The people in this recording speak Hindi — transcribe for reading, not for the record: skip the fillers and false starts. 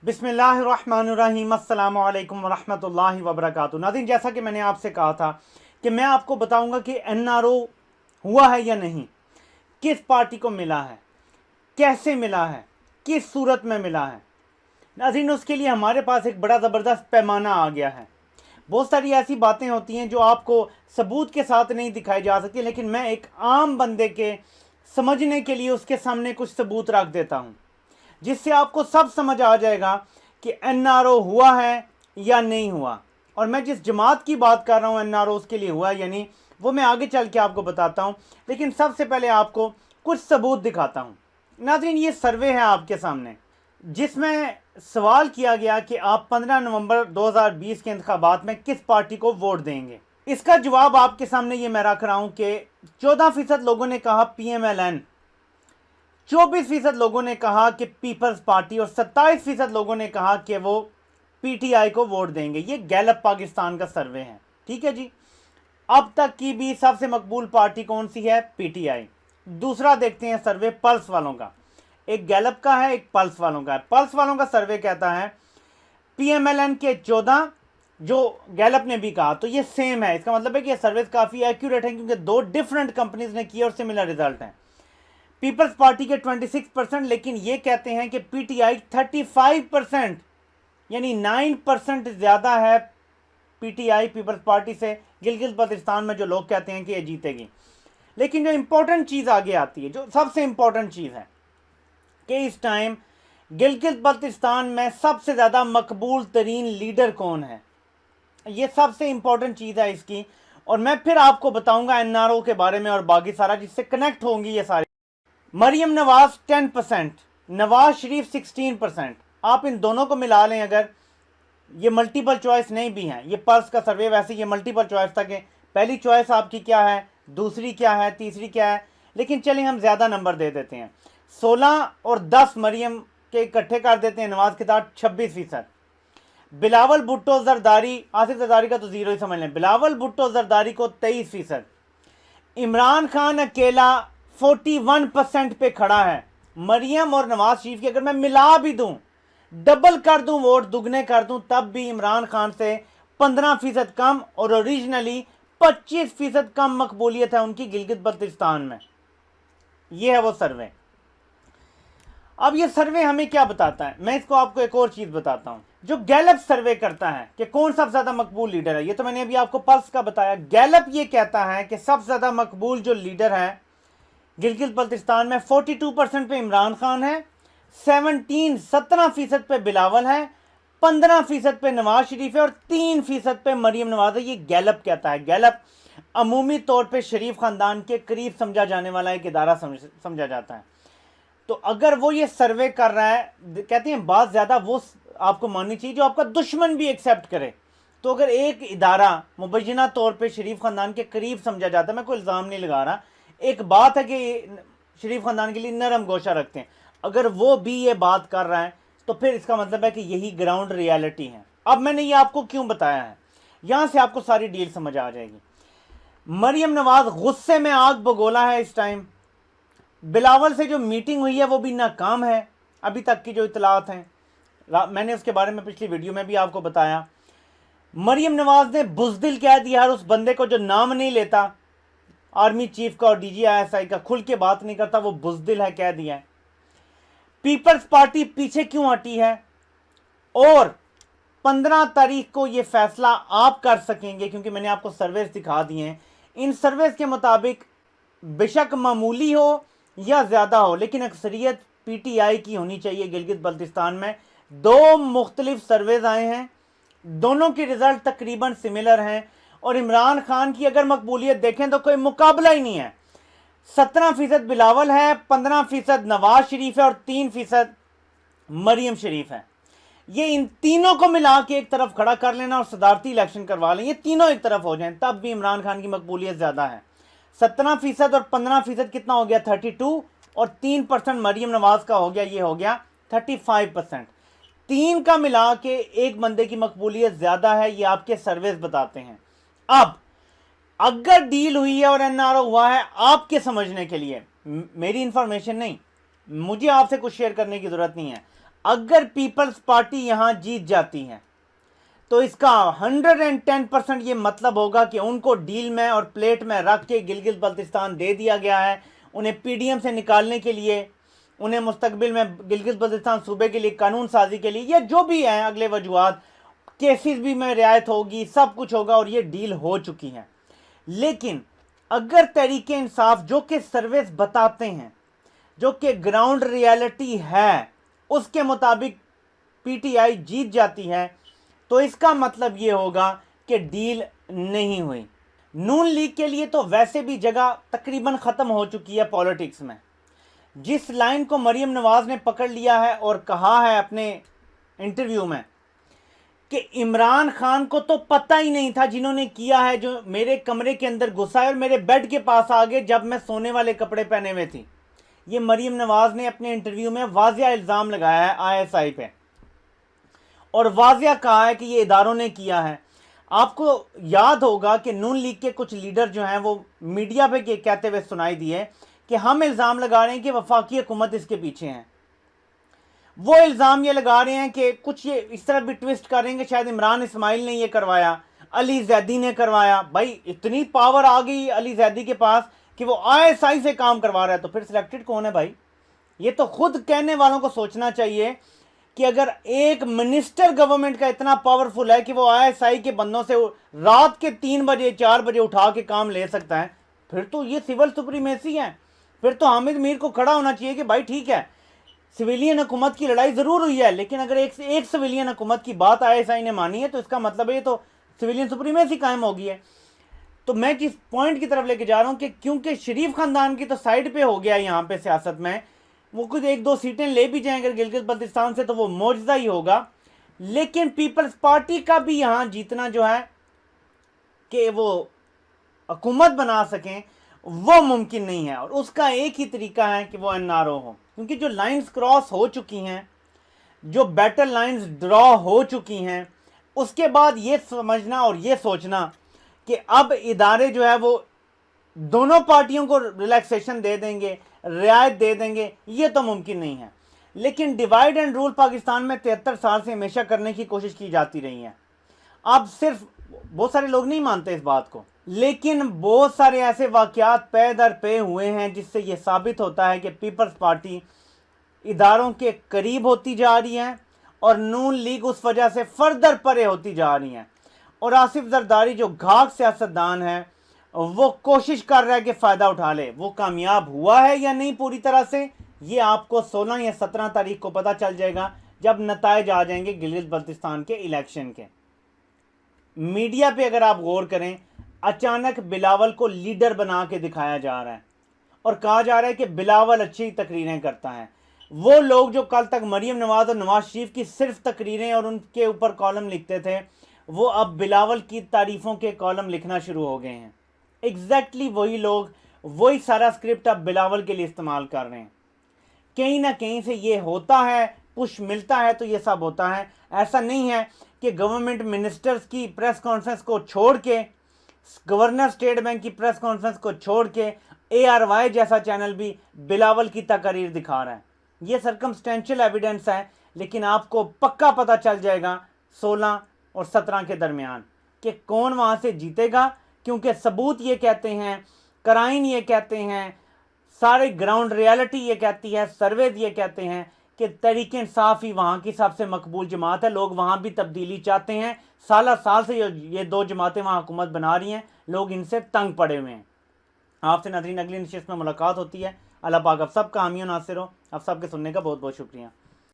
बिस्मिल्लाहिर्रहमानिर्रहीम अस्सलामु अलैकुम वरहमतुल्लाहि वबरकातुहू। नाज़रीन, जैसा कि मैंने आपसे कहा था कि मैं आपको बताऊंगा कि एनआरओ हुआ है या नहीं, किस पार्टी को मिला है, कैसे मिला है, किस सूरत में मिला है। नाज़रीन, उसके लिए हमारे पास एक बड़ा ज़बरदस्त पैमाना आ गया है। बहुत सारी ऐसी बातें होती हैं जो आपको सबूत के साथ नहीं दिखाई जा सकती, लेकिन मैं एक आम बंदे के समझने के लिए उसके सामने कुछ सबूत रख देता हूँ, जिससे आपको सब समझ आ जाएगा कि एनआरओ हुआ है या नहीं हुआ। और मैं जिस जमात की बात कर रहा हूँ एनआरओ के लिए हुआ या नहीं, वो मैं आगे चल के आपको बताता हूँ, लेकिन सबसे पहले आपको कुछ सबूत दिखाता हूँ। नाज़रीन, ये सर्वे है आपके सामने, जिसमें सवाल किया गया कि आप 15 नवंबर 2020 के इंतखाबात में किस पार्टी को वोट देंगे। इसका जवाब आपके सामने ये मैं रख रहा हूँ कि 14% लोगों ने कहा पीएमएलएन, 24% लोगों ने कहा कि पीपल्स पार्टी और 27% लोगों ने कहा कि वो पीटीआई को वोट देंगे। ये गैलप पाकिस्तान का सर्वे है, ठीक है जी। अब तक की भी सबसे मकबूल पार्टी कौन सी है? पीटीआई। दूसरा देखते हैं सर्वे पल्स वालों का। एक गैलप का है, एक पल्स वालों का है। पल्स वालों का सर्वे कहता है पीएमएलएन के 14, जो गैलप ने भी कहा, तो ये सेम है। इसका मतलब है कि ये सर्वे काफ़ी एक्यूरेट है, क्योंकि दो डिफरेंट कंपनीज ने किए और सिमिलर रिजल्ट हैं। पीपल्स पार्टी के 26%, लेकिन ये कहते हैं कि पीटीआई 35%, यानी 9% ज़्यादा है पीटीआई पीपल्स पार्टी से। गिलगित बल्तिस्तान में जो लोग कहते हैं कि ये जीतेगी। लेकिन जो इंपॉर्टेंट चीज़ आगे आती है, जो सबसे इंपॉर्टेंट चीज़ है कि इस टाइम गिलगित बल्तिस्तान में सबसे ज़्यादा मकबूल तरीन लीडर कौन है। ये सबसे इंपॉर्टेंट चीज़ है इसकी, और मैं फिर आपको बताऊंगा एनआरओ के बारे में और बाकी सारा, जिससे कनेक्ट होंगी ये सारी। मरियम नवाज 10%, नवाज शरीफ 16%। आप इन दोनों को मिला लें, अगर ये मल्टीपल चॉइस नहीं भी हैं, ये पल्स का सर्वे वैसे ये मल्टीपल चॉइस था कि पहली चॉइस आपकी क्या है, दूसरी क्या है, तीसरी क्या है, लेकिन चलिए हम ज़्यादा नंबर दे देते हैं। 16 और 10 मरियम के इकट्ठे कर देते हैं नवाज के साथ, 26%। बिलावल भुट्टो जरदारी, आसिफ जरदारी का तो जीरो ही समझ लें, बिलावल भुट्टो जरदारी को 23%। इमरान खान अकेला 41% पे खड़ा है। मरियम और नवाज शरीफ की अगर मैं मिला भी दूं, डबल कर दूं, वोट दुगने कर दूं, तब भी इमरान खान से 15% कम और ओरिजिनली 25% कम मकबूलियत है उनकी गिलगित बल्तिस्तान में। यह है वो सर्वे। अब ये सर्वे हमें क्या बताता है, मैं इसको आपको एक और चीज बताता हूं। जो गैलप सर्वे करता है कि कौन सबसे ज्यादा मकबूल लीडर है, ये तो मैंने अभी आपको पल्स का बताया। गैलप ये कहता है कि सबसे ज्यादा मकबूल जो लीडर है गिलगित बल्तिस्तान में 42% पे इमरान खान है, 17% पे बिलावल है, 15% पे नवाज शरीफ है और 3% पे मरियम नवाज है। ये गैलप कहता है। गैलप अमूमी तौर पे शरीफ खानदान के करीब समझा जाने वाला एक इदारा समझा जाता है। तो अगर वो ये सर्वे कर रहा है, कहते हैं बात ज़्यादा वो आपको माननी चाहिए जो आपका दुश्मन भी एक्सेप्ट करे। तो अगर एक इदारा मुबैना तौर पे शरीफ खानदान के करीब समझा जाता है, मैं कोई इल्ज़ाम नहीं लगा रहा, एक बात है कि शरीफ खानदान के लिए नरम गोशा रखते हैं, अगर वो भी ये बात कर रहा है तो फिर इसका मतलब है कि यही ग्राउंड रियलिटी है। अब मैंने ये आपको क्यों बताया है, यहां से आपको सारी डील समझ आ जाएगी। मरियम नवाज गुस्से में आग बगोला है इस टाइम। बिलावल से जो मीटिंग हुई है वो भी नाकाम है, अभी तक की जो इतलात हैं, मैंने उसके बारे में पिछली वीडियो में भी आपको बताया। मरियम नवाज ने बुज़दिल कह दिया हर उस बंदे को जो नाम नहीं लेता, आर्मी चीफ का और डीजीआईएसआई का, खुल के बात नहीं करता, वो बुज़दिल है, कह दिया है। पीपल्स पार्टी पीछे क्यों हटी है, और 15 तारीख को ये फैसला आप कर सकेंगे, क्योंकि मैंने आपको सर्वेस दिखा दिए हैं। इन सर्वेस के मुताबिक बेशक मामूली हो या ज़्यादा हो, लेकिन अक्सरियत पीटीआई की होनी चाहिए गिलगित बल्तिस्तान में। दो मुख्तलिफ सर्वेज आए हैं, दोनों के रिजल्ट तकरीबन सिमिलर हैं, और इमरान खान की अगर मकबूलियत देखें तो कोई मुकाबला ही नहीं है। 17% बिलावल है, 15% नवाज शरीफ है और 3% मरियम शरीफ है। ये इन तीनों को मिला के एक तरफ खड़ा कर लेना और सदारती इलेक्शन करवा लें, ये तीनों एक तरफ हो जाएं, तब भी इमरान खान की मकबूलियत ज़्यादा है। 17% और 15% कितना हो गया? 32, और 3% मरियम नवाज का हो गया, ये हो गया 35%। तीन का मिला के एक बंदे की मकबूलियत ज़्यादा है, ये आपके सर्वेस बताते हैं। अब अगर डील हुई है और एनआरओ हुआ है, आपके समझने के लिए, मेरी इंफॉर्मेशन नहीं, मुझे आपसे कुछ शेयर करने की ज़रूरत नहीं है, अगर पीपल्स पार्टी यहां जीत जाती है तो इसका 110% ये मतलब होगा कि उनको डील में और प्लेट में रख के गिलगित बल्तिस्तान दे दिया गया है। उन्हें पीडीएम से निकालने के लिए, उन्हें मुस्तकबिल में गिलगित बल्तिस्तान सूबे के लिए कानून साजी के लिए, ये जो भी है अगले वजूहात, केसेस भी में रियायत होगी, सब कुछ होगा और ये डील हो चुकी है। लेकिन अगर तहरीके इंसाफ जो कि सर्वेस बताते हैं, जो कि ग्राउंड रियलिटी है, उसके मुताबिक पीटीआई जीत जाती है तो इसका मतलब ये होगा कि डील नहीं हुई। नून लीग के लिए तो वैसे भी जगह तकरीबन ख़त्म हो चुकी है पॉलिटिक्स में। जिस लाइन को मरीम नवाज ने पकड़ लिया है और कहा है अपने इंटरव्यू में कि इमरान खान को तो पता ही नहीं था जिन्होंने किया है, जो मेरे कमरे के अंदर घुसा है और मेरे बेड के पास आ गए जब मैं सोने वाले कपड़े पहने हुए थी। ये मरीम नवाज ने अपने इंटरव्यू में वाजिया इल्ज़ाम लगाया है आईएसआई पे और वाजिया कहा है कि ये इदारों ने किया है। आपको याद होगा कि नून लीग के कुछ लीडर जो हैं वो मीडिया पे कहते हुए सुनाई दिए कि हम इल्ज़ाम लगा रहे हैं कि वफाकी हुकूमत इसके पीछे हैं। वो इल्ज़ाम ये लगा रहे हैं कि कुछ ये इस तरह भी ट्विस्ट कर रहे हैं कि शायद इमरान इस्माइल ने ये करवाया, अली जैदी ने करवाया। भाई इतनी पावर आ गई अली जैदी के पास कि वो आईएसआई से काम करवा रहा है, तो फिर सिलेक्टेड कौन है भाई? ये तो खुद कहने वालों को सोचना चाहिए कि अगर एक मिनिस्टर गवर्नमेंट का इतना पावरफुल है कि वो आईएसआई के बंदों से रात के 3 बजे 4 बजे उठा के काम ले सकता है, फिर तो ये सिविल सुप्रीमेसी है। फिर तो हामिद मीर को खड़ा होना चाहिए कि भाई ठीक है, सिविलियन हुकूमत की लड़ाई ज़रूर हुई है, लेकिन अगर एक सिविलियन हुकूमत की बात आईएसआई ने मानी है तो इसका मतलब है ये तो सिविलियन सुप्रीमेसी कायम हो गई है। तो मैं जिस पॉइंट की तरफ लेके जा रहा हूँ कि क्योंकि शरीफ खानदान की तो साइड पे हो गया यहाँ पे सियासत में, वो कुछ 1-2 सीटें ले भी जाएंगे गिलगित बल्तिस्तान से तो वो मौजूदा ही होगा, लेकिन पीपल्स पार्टी का भी यहाँ जीतना जो है कि वो हुकूमत बना सकें वो मुमकिन नहीं है। और उसका एक ही तरीका है कि वो एनआरओ हो, क्योंकि जो लाइंस क्रॉस हो चुकी हैं, जो बैटल लाइंस ड्रॉ हो चुकी हैं, उसके बाद ये समझना और ये सोचना कि अब इदारे जो है वो दोनों पार्टियों को रिलैक्सेशन दे देंगे, रियायत दे देंगे, ये तो मुमकिन नहीं है। लेकिन डिवाइड एंड रूल पाकिस्तान में 73 साल से हमेशा करने की कोशिश की जाती रही है। अब सिर्फ बहुत सारे लोग नहीं मानते इस बात को, लेकिन बहुत सारे ऐसे वाक़यात पे दर पे हुए हैं जिससे ये साबित होता है कि पीपल्स पार्टी इदारों के करीब होती जा रही है और नून लीग उस वजह से फर्दर परे होती जा रही है। और आसिफ जरदारी जो घाक सियासतदान है वो कोशिश कर रहा है कि फ़ायदा उठा ले। वो कामयाब हुआ है या नहीं पूरी तरह से, ये आपको 16 या 17 तारीख को पता चल जाएगा जब नताइज आ जाएंगे गिलगित बल्तिस्तान के इलेक्शन के। मीडिया पे अगर आप गौर करें, अचानक बिलावल को लीडर बना के दिखाया जा रहा है और कहा जा रहा है कि बिलावल अच्छी तकरीरें करता है। वो लोग जो कल तक मरीम नवाज और नवाज शरीफ की सिर्फ तकरीरें और उनके ऊपर कॉलम लिखते थे, वो अब बिलावल की तारीफ़ों के कॉलम लिखना शुरू हो गए हैं। एग्जैक्टली वही लोग वही सारा स्क्रिप्ट अब बिलावल के लिए इस्तेमाल कर रहे हैं। कहीं ना कहीं से ये होता है, पुश मिलता है तो ये सब होता है। ऐसा नहीं है कि गवर्नमेंट मिनिस्टर्स की प्रेस कॉन्फ्रेंस को छोड़ के, गवर्नर स्टेट बैंक की प्रेस कॉन्फ्रेंस को छोड़ के ARY जैसा चैनल भी बिलावल की तकरीर दिखा रहा है। ये सर्कमस्टेंशियल एविडेंस है, लेकिन आपको पक्का पता चल जाएगा 16 और 17 के दरमियान कि कौन वहाँ से जीतेगा, क्योंकि सबूत ये कहते हैं, कराइन ये कहते हैं, सारे ग्राउंड रियलिटी ये कहती है, सर्वेज ये कहते हैं कि तहरीक इंसाफ ही वहाँ की सबसे मकबूल जमात है। लोग वहाँ भी तब्दीली चाहते हैं। साल से ये 2 जमातें वहाँ हुकूमत बना रही हैं, लोग इनसे तंग पड़े हुए हैं। आपसे नाज़रीन अगली नशिस्त में मुलाकात होती है। अल्लाह पाक आप सबका हामी और नासिर हो। आप सबके सुनने का बहुत बहुत शुक्रिया।